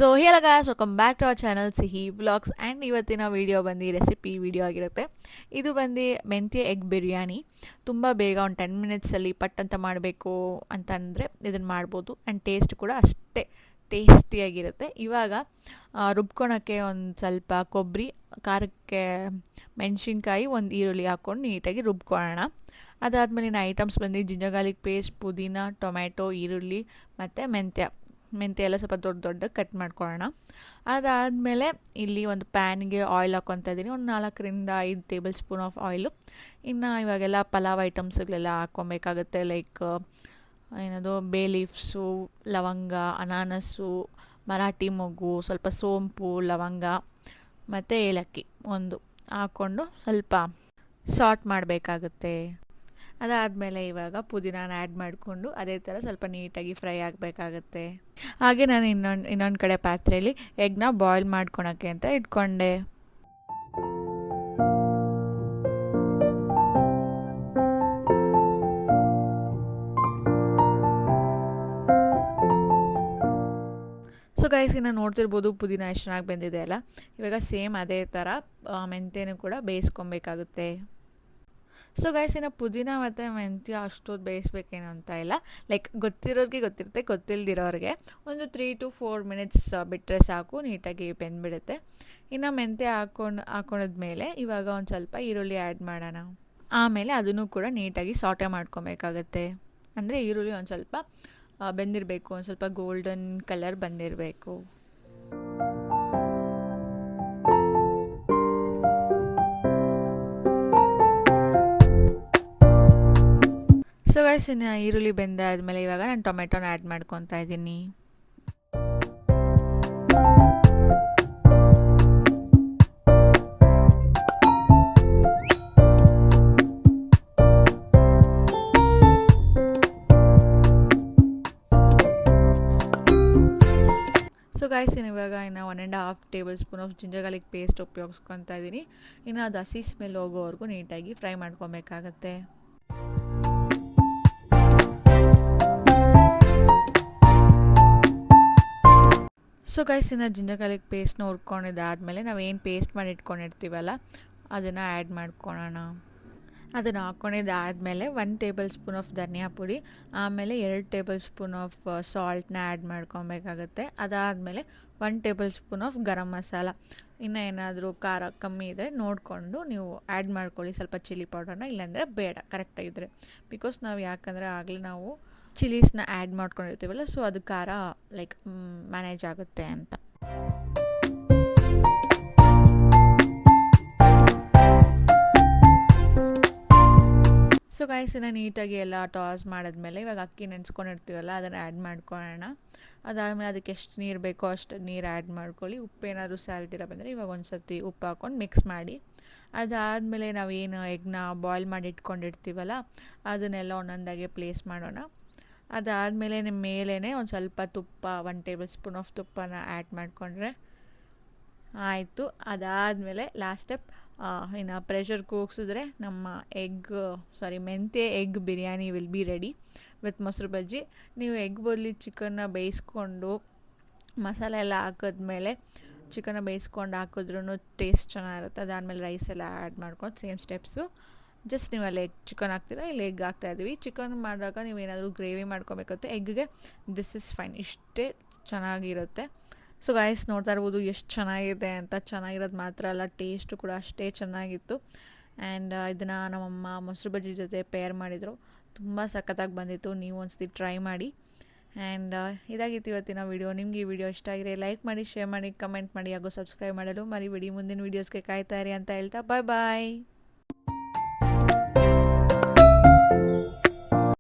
So hello guys, welcome back to our channel Sihi blogs. And ಇವತ್ತಿನ video ಬಂದು recipe video ಆಗಿರುತ್ತೆ. ಇದು ಬಂದು ಮೆಂತ್ಯ ಎಗ್ ಬಿರಿಯಾನಿ. ತುಂಬ ಬೇಗ ಒಂದು 10 ಮಿನಿಟ್ಸಲ್ಲಿ ಪಟ್ ಅಂತ ಮಾಡಬೇಕು ಅಂತಂದರೆ ಇದನ್ನು ಮಾಡ್ಬೋದು. ಆ್ಯಂಡ್ ಟೇಸ್ಟ್ ಕೂಡ ಅಷ್ಟೇ ಟೇಸ್ಟಿಯಾಗಿರುತ್ತೆ. ಇವಾಗ ರುಬ್ಕೊಳಕ್ಕೆ ಒಂದು ಸ್ವಲ್ಪ ಕೊಬ್ಬರಿ, ಖಾರಕ್ಕೆ ಮೆಣಸಿನ್ಕಾಯಿ, ಒಂದು ಈರುಳ್ಳಿ ಹಾಕ್ಕೊಂಡು ನೀಟಾಗಿ ರುಬ್ಕೊಳ್ಳೋಣ. ಅದಾದಮೇಲಿನ ಐಟಮ್ಸ್ ಬಂದು ಜಿಂಜರ್ ಗಾರ್ಲಿಕ್ ಪೇಸ್ಟ್, ಪುದೀನ, ಟೊಮ್ಯಾಟೊ, ಈರುಳ್ಳಿ ಮತ್ತು ಮೆಂತ್ಯ ಎಲ್ಲ ಸ್ವಲ್ಪ ದೊಡ್ಡ ಕಟ್ ಮಾಡ್ಕೊಳ್ಳೋಣ. ಅದಾದಮೇಲೆ ಇಲ್ಲಿ ಒಂದು ಪ್ಯಾನ್ಗೆ ಆಯಿಲ್ ಹಾಕ್ಕೊತಾ ಇದ್ದೀನಿ. ಒಂದು 4-5 ಟೇಬಲ್ ಸ್ಪೂನ್ ಆಫ್ ಆಯಿಲು. ಇನ್ನು ಇವಾಗೆಲ್ಲ ಪಲಾವ್ ಐಟಮ್ಸ್ಗಳೆಲ್ಲ ಹಾಕ್ಕೊಬೇಕಾಗುತ್ತೆ. ಲೈಕ್ ಏನದು ಬೇ ಲೀಫ್ಸು, ಲವಂಗ, ಅನಾನಸ್ಸು, ಮರಾಠಿ ಮೊಗ್ಗು, ಸ್ವಲ್ಪ ಸೋಂಪು, ಲವಂಗ ಮತ್ತು ಏಲಕ್ಕಿ ಒಂದು ಹಾಕ್ಕೊಂಡು ಸ್ವಲ್ಪ ಸಾಟ್ ಮಾಡಬೇಕಾಗುತ್ತೆ. ಅದಾದಮೇಲೆ ಇವಾಗ ಪುದೀನಾನ ಆ್ಯಡ್ ಮಾಡಿಕೊಂಡು ಅದೇ ಥರ ಸ್ವಲ್ಪ ನೀಟಾಗಿ ಫ್ರೈ ಆಗಬೇಕಾಗತ್ತೆ. ಹಾಗೆ ನಾನು ಇನ್ನೊಂದು ಕಡೆ ಪಾತ್ರೆಯಲ್ಲಿ ಎಗ್ನ ಬಾಯ್ಲ್ ಮಾಡ್ಕೊಳಕ್ಕೆ ಅಂತ ಇಟ್ಕೊಂಡೆ. ಸೊ ಗೈಸ್, ಇನ್ನು ನೋಡ್ತಿರ್ಬೋದು ಪುದೀನ ಎಷ್ಟು ಚೆನ್ನಾಗಿ ಬಂದಿದೆ ಅಲ್ಲ. ಇವಾಗ ಸೇಮ್ ಅದೇ ಥರ ಮೆಂತ್ಯನೂ ಕೂಡ ಬೇಯಿಸ್ಕೊಬೇಕಾಗುತ್ತೆ. ಸೊ ಗೈಸ್, ಇನ್ನು ಪುದೀನ ಮತ್ತು ಮೆಂತ್ಯ ಅಷ್ಟೊಂದು ಬೇಯಿಸ್ಬೇಕೇನು ಅಂತ ಇಲ್ಲ. ಲೈಕ್ ಗೊತ್ತಿರೋರಿಗೆ ಗೊತ್ತಿರುತ್ತೆ, ಗೊತ್ತಿಲ್ಲದಿರೋರಿಗೆ ಒಂದು 3 to 4 ಮಿನಿಟ್ಸ್ ಬಿಟ್ಟರೆ ಸಾಕು, ನೀಟಾಗಿ ಬೆಂದ್ಬಿಡುತ್ತೆ. ಇನ್ನು ಮೆಂತ್ಯ ಹಾಕೊಂಡಾದ್ಮೇಲೆ ಇವಾಗ ಒಂದು ಸ್ವಲ್ಪ ಈರುಳ್ಳಿ ಆ್ಯಡ್ ಮಾಡೋಣ. ಆಮೇಲೆ ಅದನ್ನು ಕೂಡ ನೀಟಾಗಿ ಸಾಟೆ ಮಾಡ್ಕೊಬೇಕಾಗತ್ತೆ. ಅಂದರೆ ಈರುಳ್ಳಿ ಒಂದು ಸ್ವಲ್ಪ ಬೆಂದಿರಬೇಕು, ಒಂದು ಸ್ವಲ್ಪ ಗೋಲ್ಡನ್ ಕಲರ್ ಬಂದಿರಬೇಕು. ಸೊ ಗೈಸ್, ಇನ್ನು ಈರುಳ್ಳಿ ಬೆಂದಾದ್ಮೇಲೆ ಇವಾಗ ನಾನು ಟೊಮೆಟೊನ ಆ್ಯಡ್ ಮಾಡ್ಕೊತಾ ಇದ್ದೀನಿ. ಸೊ ಗೈಸ್, ಇವಾಗ ಇನ್ನು 1.5 tablespoon of ginger garlic paste ಉಪಯೋಗಿಸ್ಕೊತಾ ಇದ್ದೀನಿ. ಇನ್ನು ಅದು ಹಸಿ ಸ್ಮೆಲ್ ಹೋಗೋವರೆಗೂ ನೀಟಾಗಿ ಫ್ರೈ ಮಾಡ್ಕೊಬೇಕಾಗತ್ತೆ. ಸೊ ಗೈಸ್, ಇನ್ನು ಜಿಂಜರ್ ಗಾರ್ಲಿಕ್ ಪೇಸ್ಟ್ನ ಹುರ್ಕೊಂಡಿದ್ದಾದಮೇಲೆ ನಾವೇನು ಪೇಸ್ಟ್ ಮಾಡಿ ಇಟ್ಕೊಂಡಿರ್ತೀವಲ್ಲ ಅದನ್ನು ಆ್ಯಡ್ ಮಾಡ್ಕೊಳ್ಳೋಣ. ಅದನ್ನು ಹಾಕ್ಕೊಂಡಿದ್ದಾದಮೇಲೆ 1 ಟೇಬಲ್ ಸ್ಪೂನ್ ಆಫ್ ಧನಿಯಾ ಪುಡಿ, ಆಮೇಲೆ 2 ಟೇಬಲ್ ಸ್ಪೂನ್ ಆಫ್ ಸಾಲ್ಟ್ನ ಆ್ಯಡ್ ಮಾಡ್ಕೊಬೇಕಾಗತ್ತೆ. ಅದಾದಮೇಲೆ 1 tablespoon of garam masala. ಇನ್ನು ಏನಾದರೂ ಖಾರ ಕಮ್ಮಿ ಇದ್ದರೆ ನೋಡಿಕೊಂಡು ನೀವು ಆ್ಯಡ್ ಮಾಡ್ಕೊಳ್ಳಿ ಸ್ವಲ್ಪ ಚಿಲ್ಲಿ ಪೌಡರ್ನ, ಇಲ್ಲಾಂದರೆ ಬೇಡ ಕರೆಕ್ಟಾಗಿದ್ದರೆ. ಬಿಕಾಸ್ ನಾವು ಯಾಕಂದರೆ ಆಗಲೇ ನಾವು ಚಿಲ್ಲೀಸ್ನ ಆ್ಯಡ್ ಮಾಡ್ಕೊಂಡಿರ್ತೀವಲ್ಲ, ಸೊ ಅದು ಖಾರ ಲೈಕ್ ಮ್ಯಾನೇಜ್ ಆಗುತ್ತೆ ಅಂತ. ಸೊ ಗೈಸ್, ನೀಟಾಗಿ ಎಲ್ಲ ಟಾಸ್ ಮಾಡಿದ್ಮೇಲೆ ಇವಾಗ ಅಕ್ಕಿ ನೆನೆಸ್ಕೊಂಡಿರ್ತೀವಲ್ಲ ಅದನ್ನು ಆ್ಯಡ್ ಮಾಡ್ಕೊಳ್ಳೋಣ. ಅದಾದಮೇಲೆ ಅದಕ್ಕೆ ಎಷ್ಟು ನೀರು ಬೇಕೋ ಅಷ್ಟು ನೀರು ಆ್ಯಡ್ ಮಾಡ್ಕೊಳ್ಳಿ. ಉಪ್ಪೇನಾದರೂ ಸಾಲ್ತಿರ ಬಂದರೆ ಇವಾಗ ಒಂದು ಸರ್ತಿ ಉಪ್ಪು ಹಾಕ್ಕೊಂಡು ಮಿಕ್ಸ್ ಮಾಡಿ. ಅದಾದಮೇಲೆ ನಾವೇನು ಎಗ್ನ ಬಾಯ್ಲ್ ಮಾಡಿ ಇಟ್ಕೊಂಡಿರ್ತೀವಲ್ಲ ಅದನ್ನೆಲ್ಲ ಒಂದೊಂದಾಗೆ ಪ್ಲೇಸ್ ಮಾಡೋಣ. ಅದಾದಮೇಲೆ ಮೇಲೇ ಒಂದು ಸ್ವಲ್ಪ ತುಪ್ಪ, 1 ಟೇಬಲ್ ಸ್ಪೂನ್ ಆಫ್ ತುಪ್ಪನ ಆ್ಯಡ್ ಮಾಡಿಕೊಂಡ್ರೆ ಆಯಿತು. ಅದಾದಮೇಲೆ ಲಾಸ್ಟ್ ಸ್ಟೆಪ್, ಇನ್ನು ಪ್ರೆಷರ್ ಕೂಗ್ಸಿದ್ರೆ ನಮ್ಮ ಮೆಂತ್ಯ egg biryani will be ready with ಮೊಸರು ಬಜ್ಜಿ. ನೀವು ಎಗ್ ಬದಲಿ ಚಿಕನ್ನ ಬೇಯಿಸ್ಕೊಂಡು ಮಸಾಲೆ ಎಲ್ಲ ಹಾಕಿದ್ಮೇಲೆ ಚಿಕನ್ನ ಬೇಯಿಸ್ಕೊಂಡು ಹಾಕಿದ್ರೂ ಟೇಸ್ಟ್ ಚೆನ್ನಾಗಿರುತ್ತೆ. ಅದಾದಮೇಲೆ ರೈಸ್ ಎಲ್ಲ ಆ್ಯಡ್ ಮಾಡ್ಕೊಂಡು ಸೇಮ್ ಸ್ಟೆಪ್ಸು. ಜಸ್ಟ್ ನೀವು ಅಲ್ಲಿ ಚಿಕನ್ ಹಾಕ್ತೀರಾ, ಇಲ್ಲಿ ಎಗ್ ಹಾಕ್ತಾಯಿದ್ವಿ. ಚಿಕನ್ ಮಾಡಿದಾಗ ನೀವೇನಾದರೂ ಗ್ರೇವಿ ಮಾಡ್ಕೊಬೇಕಾಗುತ್ತೆ. ಎಗ್ಗೆ ದಿಸ್ ಇಸ್ ಫೈನ್, ಇಷ್ಟೇ ಚೆನ್ನಾಗಿರುತ್ತೆ. ಸೊ ಗೈಸ್, ನೋಡ್ತಾ ಇರ್ಬೋದು ಎಷ್ಟು ಚೆನ್ನಾಗಿದೆ ಅಂತ. ಚೆನ್ನಾಗಿರೋದು ಮಾತ್ರ ಅಲ್ಲ, ಟೇಸ್ಟು ಕೂಡ ಅಷ್ಟೇ ಚೆನ್ನಾಗಿತ್ತು. ಆ್ಯಂಡ್ ಇದನ್ನು ನಮ್ಮಮ್ಮ ಮೊಸರು ಬಜ್ಜಿ ಜೊತೆ ಪೇರ್ ಮಾಡಿದರು. ತುಂಬ ಸಖತ್ತಾಗಿ ಬಂದಿತ್ತು. ನೀವು ಒಂದ್ಸತಿ ಟ್ರೈ ಮಾಡಿ. ಆ್ಯಂಡ್ ಇದಾಗಿತ್ತು ಇವತ್ತಿನ ವೀಡಿಯೋ. ನಿಮ್ಗೆ ಈ ವಿಡಿಯೋ ಇಷ್ಟ ಆಗಿದ್ರೆ ಲೈಕ್ ಮಾಡಿ, ಶೇರ್ ಮಾಡಿ, ಕಮೆಂಟ್ ಮಾಡಿ ಹಾಗೂ ಸಬ್ಸ್ಕ್ರೈಬ್ ಮಾಡಲು ಮರಿಬೇಡಿ. ಮುಂದಿನ ವೀಡಿಯೋಸ್ಗೆ ಕಾಯ್ತಾ ಇರಿ ಅಂತ ಹೇಳ್ತಾ ಬಾಯ್ ಬಾಯ್.